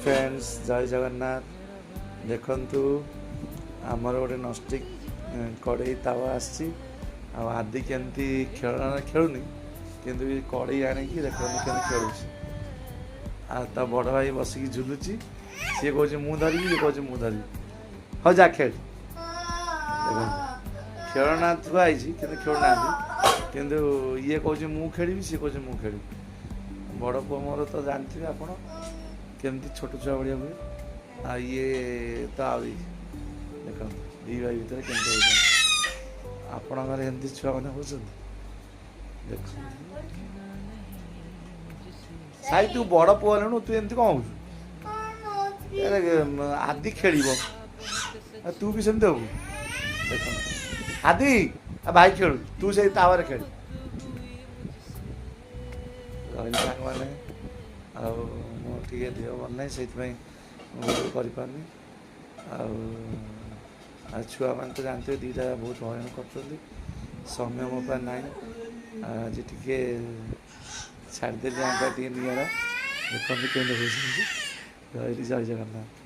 Friends जय जगन्नाथ देखंतु आमर गोटे नॉस्टिक कड़ई तावा आसी आदि केमती खेलना खेलुनी किंतु ये कड़ई आणिकी देखते केमती खेलुची ता बड़ भाई बसिकी झुलुची सी कहे मु धरि ये कहे मु धरि हाँ जा खेल देखो खेलना थुआई कि खेलुना किंतु ये कहे मु खेली सी कहे मु खेली बड़ पुओ मोर तो जानते आप केमती छोट छुआ भाया हुए ये तो आई देख दी भाई भर के आपण घर एमती छुआ मैंने हो देख साई तू बड़ पुओ हेलु तू एमती कौन हो आदि खेल तू भी सेमती हबू देख आदि भाई खेलु तू से तावर खेल रही साग मैंने टे देह भल ना से करपारनी छुआ मैंने तो जानते दीटा बहुत हईराण कर समय मो पास ना आज टे छाड़देली निरा देखते केमी रही जय जगन्नाथ।